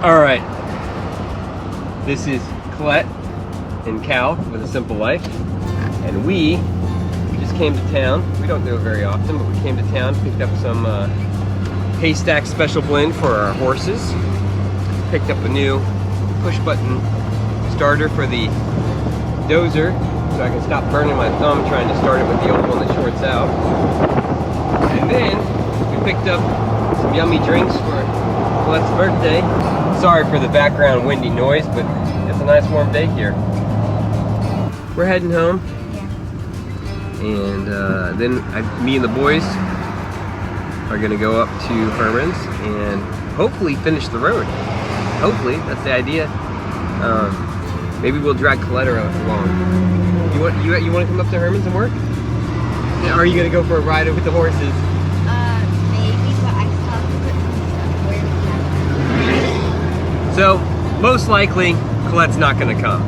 Alright, this is Colette and Cal with A Simple Life, and we just came to town. We don't do it very often, but we came to town, picked up some Haystack Special Blend for our horses, picked up a new push-button starter for the dozer, so I can stop burning my thumb trying to start it with the old one that shorts out. And then we picked up some yummy drinks for Colette's birthday. Sorry for the background windy noise, but it's a nice warm day here. We're heading home, and then me and the boys are gonna go up to Herman's and hopefully finish the road. Hopefully, that's the idea. Maybe we'll drag Colette along. You want to come up to Herman's and work? Or are you gonna go for a ride with the horses? Maybe, but I still have to put some stuff where we So, most likely, Colette's not gonna come.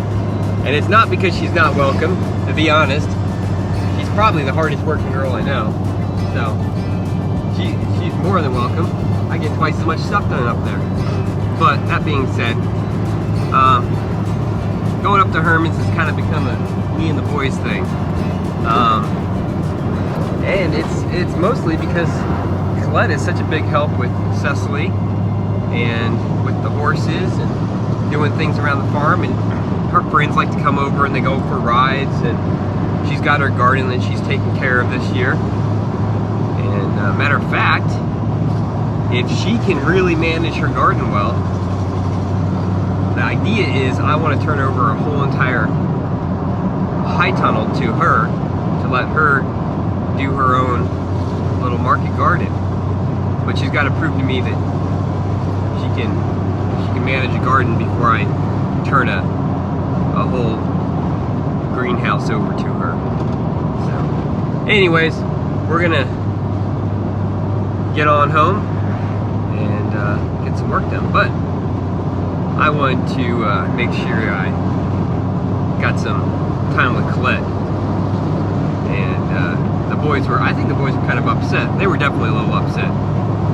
And it's not because she's not welcome, to be honest. She's probably the hardest working girl I know. So, she's more than welcome. I get twice as much stuff done up there. But, that being said, going up to Herman's has kind of become a me and the boys thing. And it's mostly because Colette is such a big help with Cecily and with the horses and doing things around the farm, and her friends like to come over and they go for rides, and she's got her garden that she's taking care of this year. And matter of fact, if she can really manage her garden well, the idea is I want to turn over a whole entire high tunnel to her to let her do her own little market garden. But she's got to prove to me that she can manage a garden before I turn a whole greenhouse over to her. So, anyways, we're gonna get on home and get some work done. But I wanted to make sure I got some time with Colette. And I think the boys were kind of upset. They were definitely a little upset.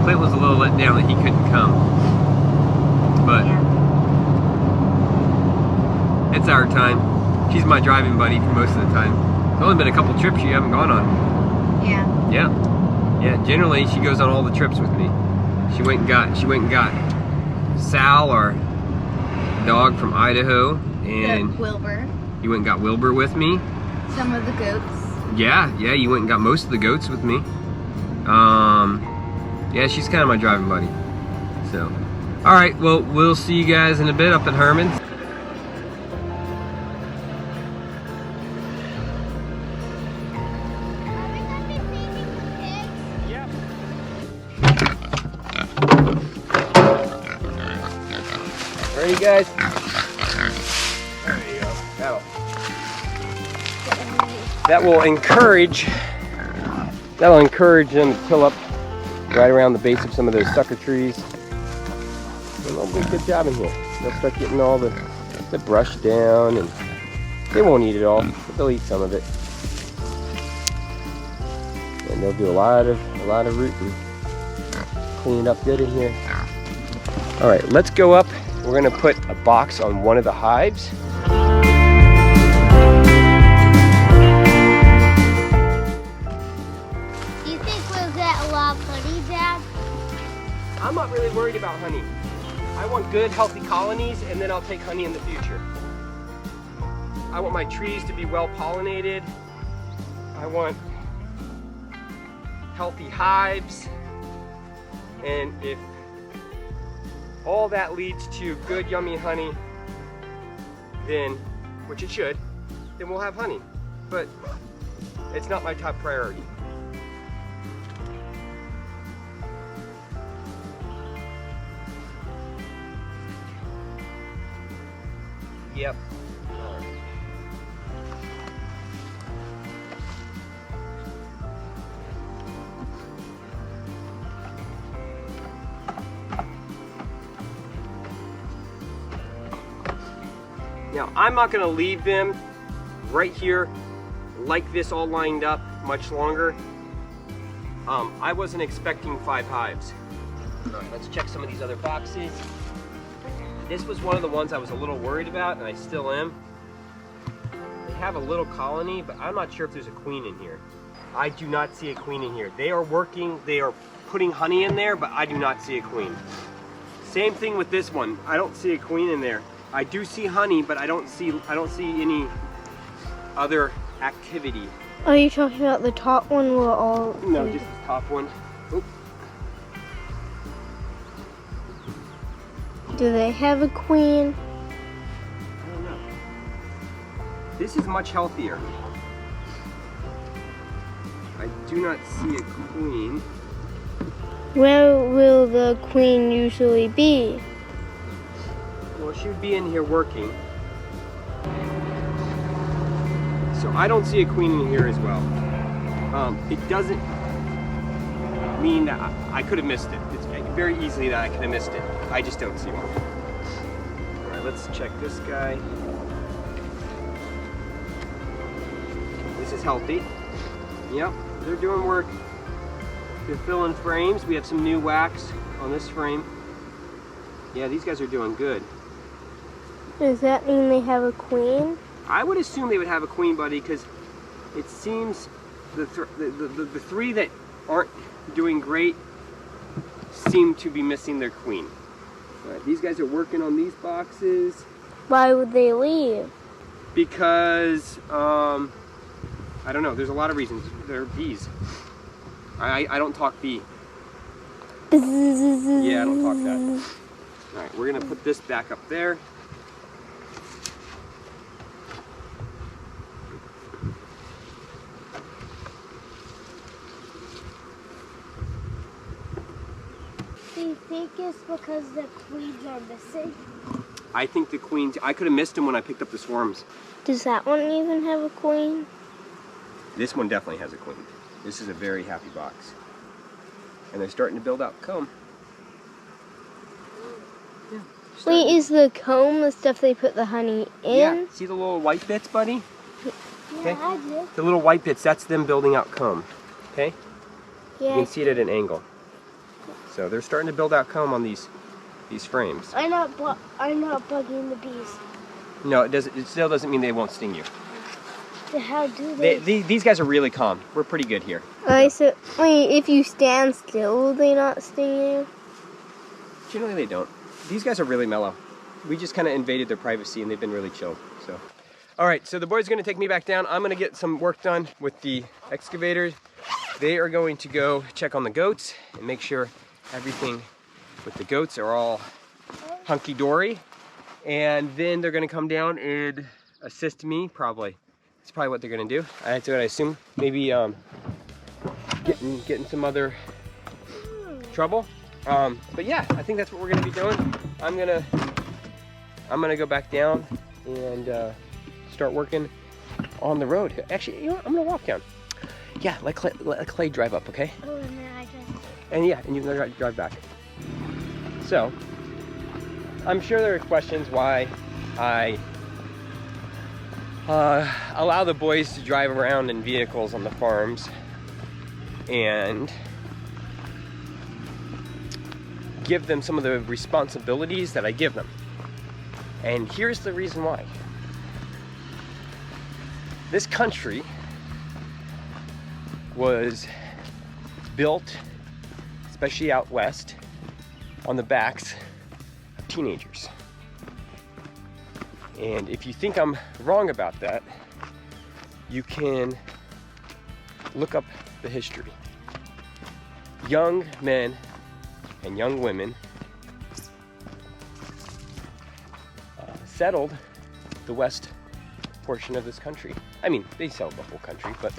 Clint was a little let down that he couldn't come. But it's our time. She's my driving buddy for most of the time. It's only been a couple trips you haven't gone on. Yeah. Generally she goes on all the trips with me. She went and got Sal, our dog from Idaho, and Wilbur. You went and got Wilbur with me. Some of the goats. Yeah, you went and got most of the goats with me. Yeah, she's kind of my driving buddy. So, all right, well, we'll see you guys in a bit up at Herman's. Yeah. Ready, guys? There you go. That'll encourage them to till up right around the base of some of those sucker trees. And they'll do a good job in here. They'll start getting all the brush down, and they won't eat it all, but they'll eat some of it. And they'll do a lot of rooting. Clean it up good in here. All right, let's go up. We're gonna put a box on one of the hives. Do you think we'll get a lot of honey, Dad? I'm not really worried about honey. I want good, healthy colonies, and then I'll take honey in the future. I want my trees to be well pollinated. I want healthy hives. And if all that leads to good, yummy honey, then, which it should, then we'll have honey. But it's not my top priority. Yep. All right. Now, I'm not going to leave them right here like this all lined up much longer. I wasn't expecting 5 hives. All right, let's check some of these other boxes. This was one of the ones I was a little worried about, and I still am. They have a little colony, but I'm not sure if there's a queen in here. I do not see a queen in here. They are working, they are putting honey in there, but I do not see a queen. Same thing with this one. I don't see a queen in there. I do see honey, but I don't see any other activity. Are you talking about the top one or all? No, just the top one. Oop. Do they have a queen? I don't know. This is much healthier. I do not see a queen. Where will the queen usually be? Well, she would be in here working. So I don't see a queen in here as well. It doesn't mean that I could have missed it. It's very easily that I could have missed it. I just don't see one. All right, let's check this guy. This is healthy. Yep, they're doing work. They're filling frames. We have some new wax on this frame. Yeah, these guys are doing good. Does that mean they have a queen? I would assume they would have a queen, buddy, because it seems the three that aren't doing great seem to be missing their queen. All right, these guys are working on these boxes. Why would they leave? Because, I don't know, there's a lot of reasons. They're bees. I don't talk bee. Yeah, I don't talk that. All right, we're gonna put this back up there. Do you think it's because the queens are missing? I think the queens, I could have missed them when I picked up the swarms. Does that one even have a queen? This one definitely has a queen. This is a very happy box. And they're starting to build out comb. Yeah, Wait, is the comb the stuff they put the honey in? Yeah, see the little white bits, buddy? Yeah, I do. The little white bits, that's them building out comb. Okay? You Yeah. can see it at an angle. So they're starting to build out comb on these frames. I'm not bugging the bees. No, it still doesn't mean they won't sting you. So how do they? These guys are really calm. We're pretty good here. So, wait, if you stand still, will they not sting you? Generally they don't. These guys are really mellow. We just kind of invaded their privacy and they've been really chill. So, all right, so the boys are gonna take me back down. I'm gonna get some work done with the excavators. They are going to go check on the goats and make sure everything with the goats are all hunky-dory. And then they're gonna come down and assist me, probably. That's probably what they're gonna do. That's what I assume. Maybe getting some other trouble. But yeah, I think that's what we're gonna be doing. I'm gonna go back down and start working on the road. Actually, you know what? I'm gonna walk down. Yeah, let Clay drive up, okay? Oh, and then I just... And yeah, and you can drive back. So, I'm sure there are questions why I allow the boys to drive around in vehicles on the farms and give them some of the responsibilities that I give them. And here's the reason why. This country was built, especially out west, on the backs of teenagers. And if you think I'm wrong about that, you can look up the history. Young men and young women settled the west portion of this country. I mean, they settled the whole country, but,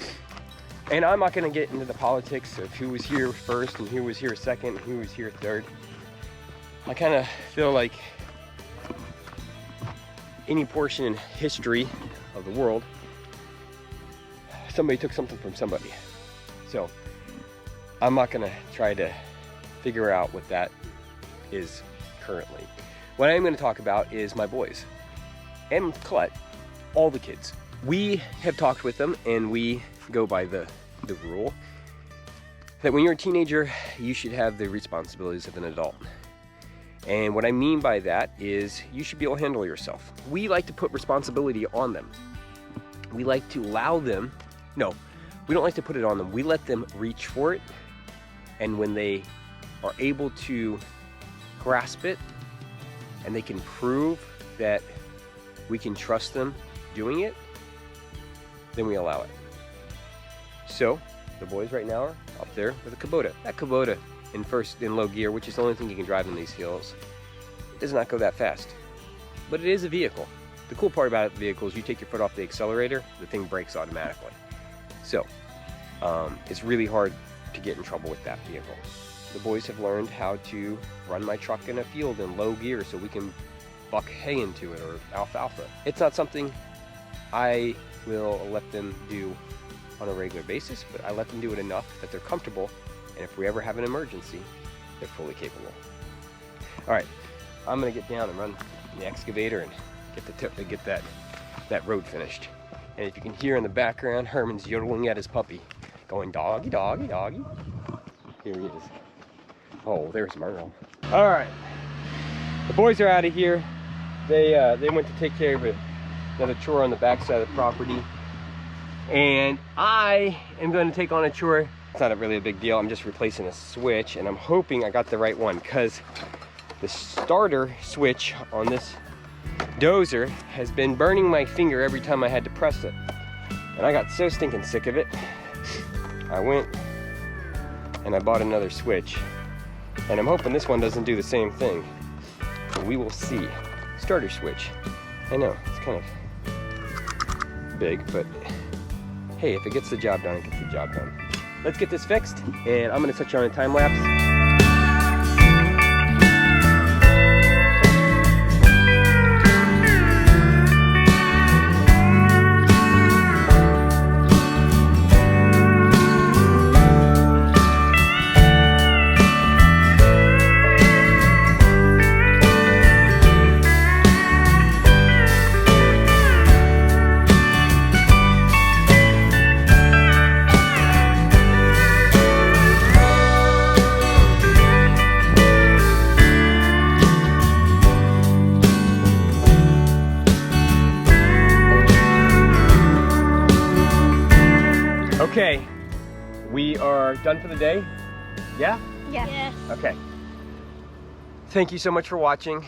and I'm not gonna get into the politics of who was here first and who was here second and who was here third. I kind of feel like any portion in history of the world, somebody took something from somebody. So I'm not gonna try to figure out what that is currently. What I'm gonna talk about is my boys and Colette, all the kids. We have talked with them and we go by the rule that when you're a teenager, you should have the responsibilities of an adult. And what I mean by that is you should be able to handle yourself. We like to put responsibility on them. We like to allow them, no, we don't like to put it on them. We let them reach for it. And when they are able to grasp it and they can prove that we can trust them doing it, then we allow it. So the boys right now are up there with a Kubota. That Kubota in low gear, which is the only thing you can drive in these hills, it does not go that fast. But it is a vehicle. The cool part about the vehicle is you take your foot off the accelerator, the thing brakes automatically. So it's really hard to get in trouble with that vehicle. The boys have learned how to run my truck in a field in low gear so we can buck hay into it or alfalfa. It's not something I will let them do on a regular basis, but I let them do it enough that they're comfortable, and if we ever have an emergency, they're fully capable. All right, I'm gonna get down and run the excavator and get that road finished. And if you can hear in the background, Herman's yodeling at his puppy, going doggy, doggy, doggy. Here he is. Oh, there's Merle. All right, the boys are out of here. They went to take care of another chore on the back side of the property. And I am going to take on a chore. It's not really a big deal. I'm just replacing a switch, and I'm hoping I got the right one, because the starter switch on this dozer has been burning my finger every time I had to press it. And I got so stinking sick of it, I went and I bought another switch. And I'm hoping this one doesn't do the same thing. But we will see. Starter switch. I know, it's kind of big, but hey, if it gets the job done, it gets the job done. Let's get this fixed, and I'm gonna touch you on a time lapse. Okay, we are done for the day. Yeah? Yes. Okay. Thank you so much for watching.